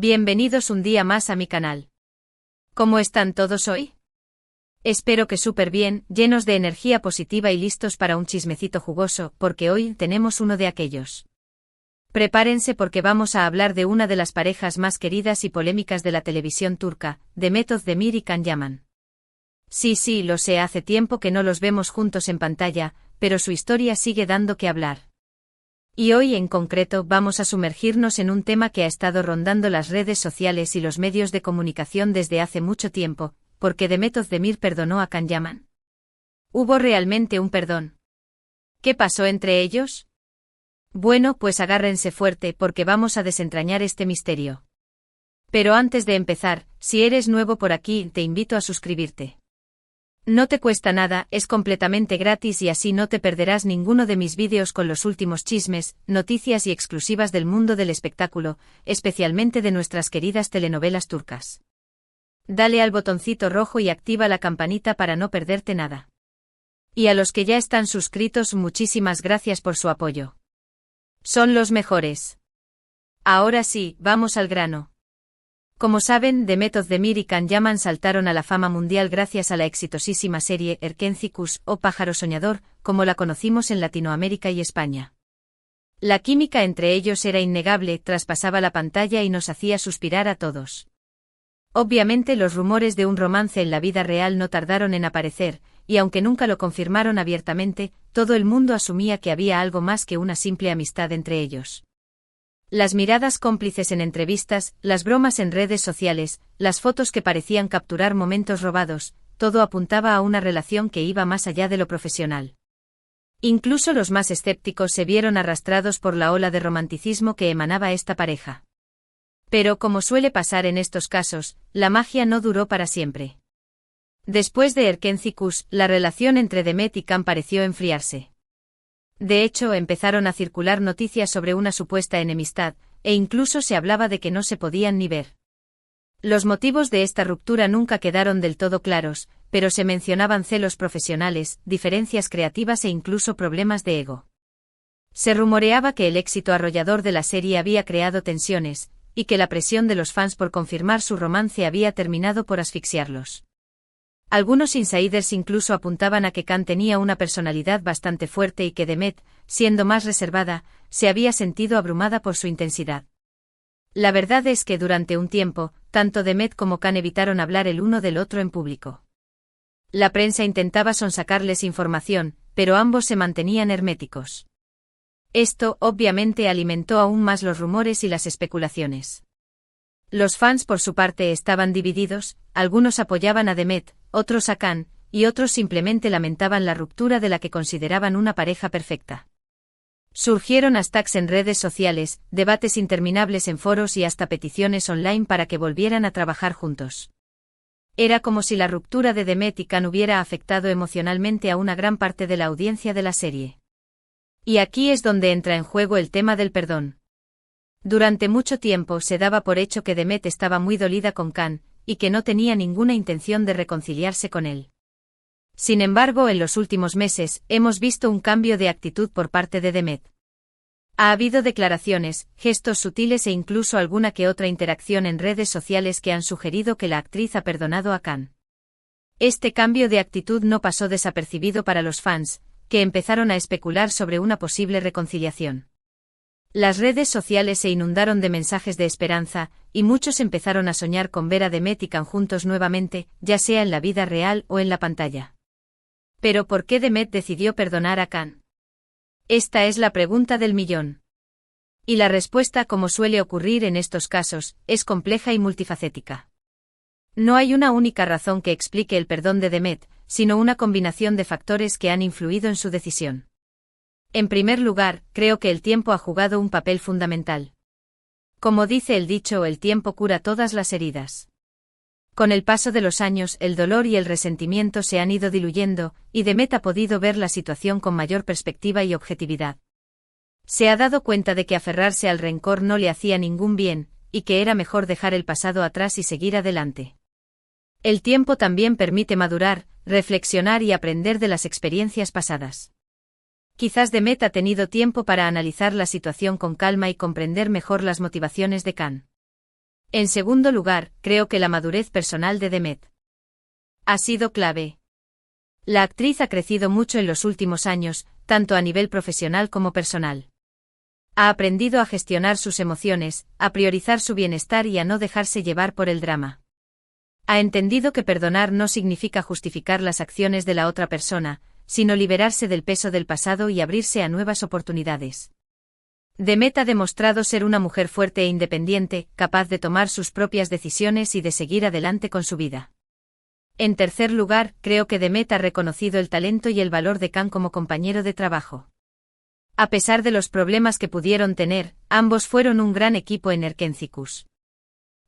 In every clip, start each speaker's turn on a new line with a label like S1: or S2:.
S1: Bienvenidos un día más a mi canal. ¿Cómo están todos hoy? Espero que súper bien, llenos de energía positiva y listos para un chismecito jugoso, porque hoy tenemos uno de aquellos. Prepárense porque vamos a hablar de una de las parejas más queridas y polémicas de la televisión turca, Demet Özdemir y Can Yaman. Sí, lo sé, hace tiempo que no los vemos juntos en pantalla, pero su historia sigue dando que hablar. Y hoy en concreto vamos a sumergirnos en un tema que ha estado rondando las redes sociales y los medios de comunicación desde hace mucho tiempo, porque Demet Özdemir perdonó a Can Yaman. ¿Hubo realmente un perdón? ¿Qué pasó entre ellos? Bueno, pues agárrense fuerte porque vamos a desentrañar este misterio. Pero antes de empezar, si eres nuevo por aquí, te invito a suscribirte. No te cuesta nada, es completamente gratis y así no te perderás ninguno de mis vídeos con los últimos chismes, noticias y exclusivas del mundo del espectáculo, especialmente de nuestras queridas telenovelas turcas. Dale al botoncito rojo y activa la campanita para no perderte nada. Y a los que ya están suscritos, muchísimas gracias por su apoyo. Son los mejores. Ahora sí, vamos al grano. Como saben, Demet Özdemir y Can Yaman saltaron a la fama mundial gracias a la exitosísima serie Erkenci o Pájaro Soñador, como la conocimos en Latinoamérica y España. La química entre ellos era innegable, traspasaba la pantalla y nos hacía suspirar a todos. Obviamente los rumores de un romance en la vida real no tardaron en aparecer, y aunque nunca lo confirmaron abiertamente, todo el mundo asumía que había algo más que una simple amistad entre ellos. Las miradas cómplices en entrevistas, las bromas en redes sociales, las fotos que parecían capturar momentos robados, todo apuntaba a una relación que iba más allá de lo profesional. Incluso los más escépticos se vieron arrastrados por la ola de romanticismo que emanaba esta pareja. Pero como suele pasar en estos casos, la magia no duró para siempre. Después de Erkenci, la relación entre Demet y Can pareció enfriarse. De hecho, empezaron a circular noticias sobre una supuesta enemistad, e incluso se hablaba de que no se podían ni ver. Los motivos de esta ruptura nunca quedaron del todo claros, pero se mencionaban celos profesionales, diferencias creativas e incluso problemas de ego. Se rumoreaba que el éxito arrollador de la serie había creado tensiones, y que la presión de los fans por confirmar su romance había terminado por asfixiarlos. Algunos insiders incluso apuntaban a que Can tenía una personalidad bastante fuerte y que Demet, siendo más reservada, se había sentido abrumada por su intensidad. La verdad es que durante un tiempo, tanto Demet como Can evitaron hablar el uno del otro en público. La prensa intentaba sonsacarles información, pero ambos se mantenían herméticos. Esto, obviamente, alimentó aún más los rumores y las especulaciones. Los fans por su parte estaban divididos, algunos apoyaban a Demet, otros a Can, y otros simplemente lamentaban la ruptura de la que consideraban una pareja perfecta. Surgieron hashtags en redes sociales, debates interminables en foros y hasta peticiones online para que volvieran a trabajar juntos. Era como si la ruptura de Demet y Can hubiera afectado emocionalmente a una gran parte de la audiencia de la serie. Y aquí es donde entra en juego el tema del perdón. Durante mucho tiempo se daba por hecho que Demet estaba muy dolida con Can, y que no tenía ninguna intención de reconciliarse con él. Sin embargo, en los últimos meses, hemos visto un cambio de actitud por parte de Demet. Ha habido declaraciones, gestos sutiles e incluso alguna que otra interacción en redes sociales que han sugerido que la actriz ha perdonado a Can. Este cambio de actitud no pasó desapercibido para los fans, que empezaron a especular sobre una posible reconciliación. Las redes sociales se inundaron de mensajes de esperanza, y muchos empezaron a soñar con ver a Demet y Can juntos nuevamente, ya sea en la vida real o en la pantalla. Pero ¿por qué Demet decidió perdonar a Can? Esta es la pregunta del millón. Y la respuesta, como suele ocurrir en estos casos, es compleja y multifacética. No hay una única razón que explique el perdón de Demet, sino una combinación de factores que han influido en su decisión. En primer lugar, creo que el tiempo ha jugado un papel fundamental. Como dice el dicho, el tiempo cura todas las heridas. Con el paso de los años, el dolor y el resentimiento se han ido diluyendo, y Demet ha podido ver la situación con mayor perspectiva y objetividad. Se ha dado cuenta de que aferrarse al rencor no le hacía ningún bien, y que era mejor dejar el pasado atrás y seguir adelante. El tiempo también permite madurar, reflexionar y aprender de las experiencias pasadas. Quizás Demet ha tenido tiempo para analizar la situación con calma y comprender mejor las motivaciones de Can. En segundo lugar, creo que la madurez personal de Demet ha sido clave. La actriz ha crecido mucho en los últimos años, tanto a nivel profesional como personal. Ha aprendido a gestionar sus emociones, a priorizar su bienestar y a no dejarse llevar por el drama. Ha entendido que perdonar no significa justificar las acciones de la otra persona, sino liberarse del peso del pasado y abrirse a nuevas oportunidades. Demet ha demostrado ser una mujer fuerte e independiente, capaz de tomar sus propias decisiones y de seguir adelante con su vida. En tercer lugar, creo que Demet ha reconocido el talento y el valor de Can como compañero de trabajo. A pesar de los problemas que pudieron tener, ambos fueron un gran equipo en Erkencicus.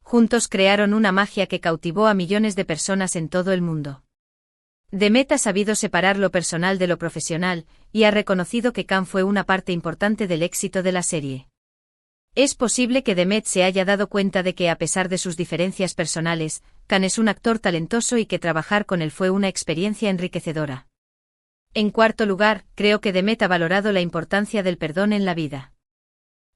S1: Juntos crearon una magia que cautivó a millones de personas en todo el mundo. Demet ha sabido separar lo personal de lo profesional, y ha reconocido que Can fue una parte importante del éxito de la serie. Es posible que Demet se haya dado cuenta de que a pesar de sus diferencias personales, Can es un actor talentoso y que trabajar con él fue una experiencia enriquecedora. En cuarto lugar, creo que Demet ha valorado la importancia del perdón en la vida.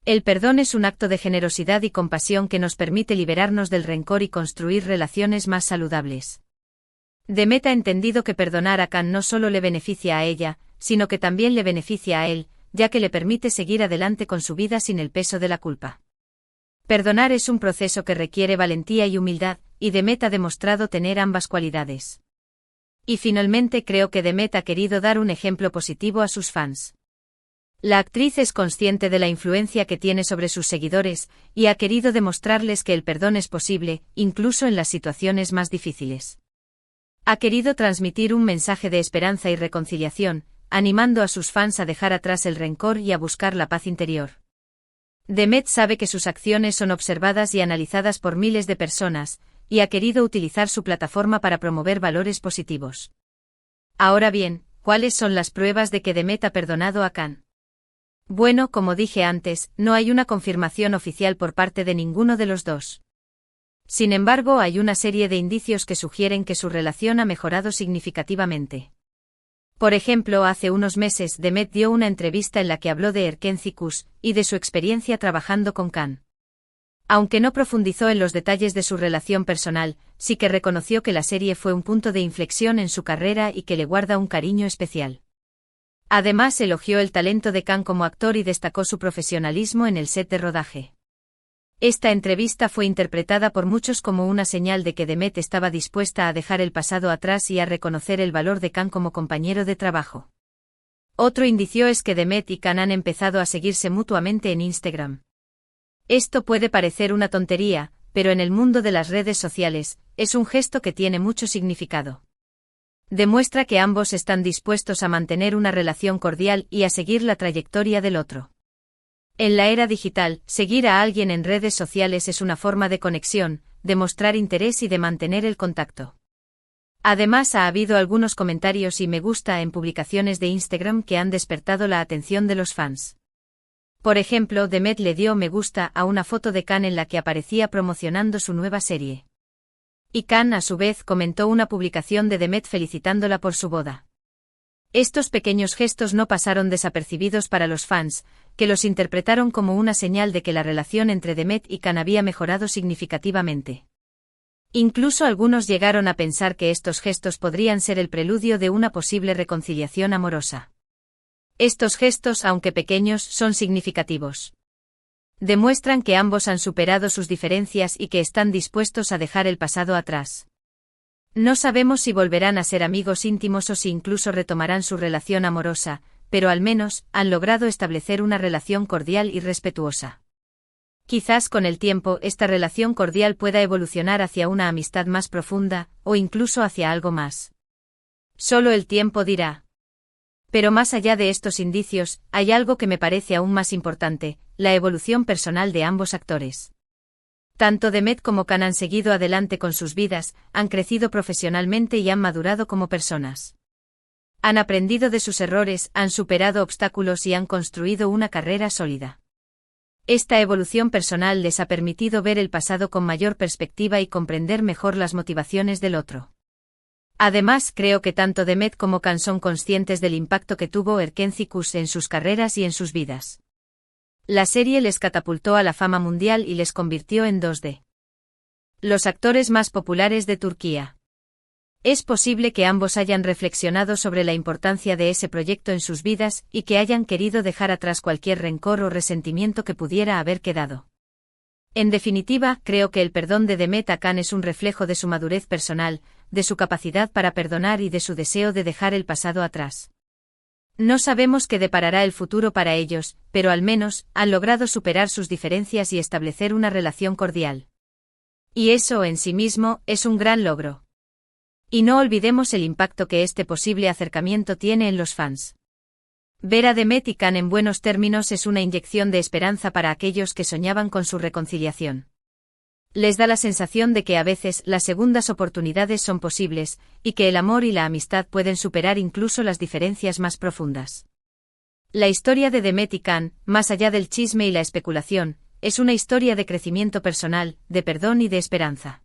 S1: El perdón es un acto de generosidad y compasión que nos permite liberarnos del rencor y construir relaciones más saludables. Demet ha entendido que perdonar a Can no solo le beneficia a ella, sino que también le beneficia a él, ya que le permite seguir adelante con su vida sin el peso de la culpa. Perdonar es un proceso que requiere valentía y humildad, y Demet ha demostrado tener ambas cualidades. Y finalmente creo que Demet ha querido dar un ejemplo positivo a sus fans. La actriz es consciente de la influencia que tiene sobre sus seguidores, y ha querido demostrarles que el perdón es posible, incluso en las situaciones más difíciles. Ha querido transmitir un mensaje de esperanza y reconciliación, animando a sus fans a dejar atrás el rencor y a buscar la paz interior. Demet sabe que sus acciones son observadas y analizadas por miles de personas, y ha querido utilizar su plataforma para promover valores positivos. Ahora bien, ¿cuáles son las pruebas de que Demet ha perdonado a Can? Bueno, como dije antes, no hay una confirmación oficial por parte de ninguno de los dos. Sin embargo, hay una serie de indicios que sugieren que su relación ha mejorado significativamente. Por ejemplo, hace unos meses Demet dio una entrevista en la que habló de Erkencicus y de su experiencia trabajando con Can. Aunque no profundizó en los detalles de su relación personal, sí que reconoció que la serie fue un punto de inflexión en su carrera y que le guarda un cariño especial. Además, elogió el talento de Can como actor y destacó su profesionalismo en el set de rodaje. Esta entrevista fue interpretada por muchos como una señal de que Demet estaba dispuesta a dejar el pasado atrás y a reconocer el valor de Can como compañero de trabajo. Otro indicio es que Demet y Can han empezado a seguirse mutuamente en Instagram. Esto puede parecer una tontería, pero en el mundo de las redes sociales, es un gesto que tiene mucho significado. Demuestra que ambos están dispuestos a mantener una relación cordial y a seguir la trayectoria del otro. En la era digital, seguir a alguien en redes sociales es una forma de conexión, de mostrar interés y de mantener el contacto. Además, ha habido algunos comentarios y me gusta en publicaciones de Instagram que han despertado la atención de los fans. Por ejemplo, Demet le dio me gusta a una foto de Can en la que aparecía promocionando su nueva serie. Y Can, a su vez, comentó una publicación de Demet felicitándola por su boda. Estos pequeños gestos no pasaron desapercibidos para los fans, que los interpretaron como una señal de que la relación entre Demet y Can había mejorado significativamente. Incluso algunos llegaron a pensar que estos gestos podrían ser el preludio de una posible reconciliación amorosa. Estos gestos, aunque pequeños, son significativos. Demuestran que ambos han superado sus diferencias y que están dispuestos a dejar el pasado atrás. No sabemos si volverán a ser amigos íntimos o si incluso retomarán su relación amorosa, pero al menos han logrado establecer una relación cordial y respetuosa. Quizás con el tiempo esta relación cordial pueda evolucionar hacia una amistad más profunda, o incluso hacia algo más. Solo el tiempo dirá. Pero más allá de estos indicios, hay algo que me parece aún más importante, la evolución personal de ambos actores. Tanto Demet como Can han seguido adelante con sus vidas, han crecido profesionalmente y han madurado como personas. Han aprendido de sus errores, han superado obstáculos y han construido una carrera sólida. Esta evolución personal les ha permitido ver el pasado con mayor perspectiva y comprender mejor las motivaciones del otro. Además, creo que tanto Demet como Can son conscientes del impacto que tuvo Erkencicus en sus carreras y en sus vidas. La serie les catapultó a la fama mundial y les convirtió en 2D. los actores más populares de Turquía. Es posible que ambos hayan reflexionado sobre la importancia de ese proyecto en sus vidas y que hayan querido dejar atrás cualquier rencor o resentimiento que pudiera haber quedado. En definitiva, creo que el perdón de Demet Akan es un reflejo de su madurez personal, de su capacidad para perdonar y de su deseo de dejar el pasado atrás. No sabemos qué deparará el futuro para ellos, pero al menos han logrado superar sus diferencias y establecer una relación cordial. Y eso en sí mismo es un gran logro. Y no olvidemos el impacto que este posible acercamiento tiene en los fans. Ver a Demet y Can en buenos términos es una inyección de esperanza para aquellos que soñaban con su reconciliación. Les da la sensación de que a veces las segundas oportunidades son posibles, y que el amor y la amistad pueden superar incluso las diferencias más profundas. La historia de Demet y Can, más allá del chisme y la especulación, es una historia de crecimiento personal, de perdón y de esperanza.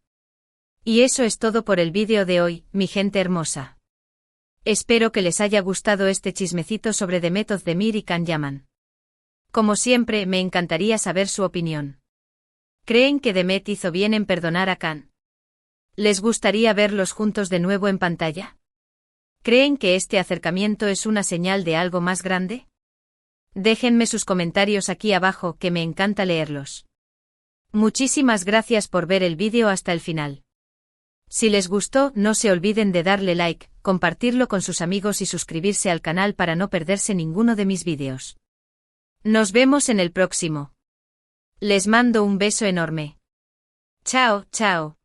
S1: Y eso es todo por el vídeo de hoy, mi gente hermosa. Espero que les haya gustado este chismecito sobre Demet Özdemir y Can Yaman. Como siempre, me encantaría saber su opinión. ¿Creen que Demet hizo bien en perdonar a Can? ¿Les gustaría verlos juntos de nuevo en pantalla? ¿Creen que este acercamiento es una señal de algo más grande? Déjenme sus comentarios aquí abajo, que me encanta leerlos. Muchísimas gracias por ver el vídeo hasta el final. Si les gustó, no se olviden de darle like, compartirlo con sus amigos y suscribirse al canal para no perderse ninguno de mis vídeos. Nos vemos en el próximo. Les mando un beso enorme. Chao, chao.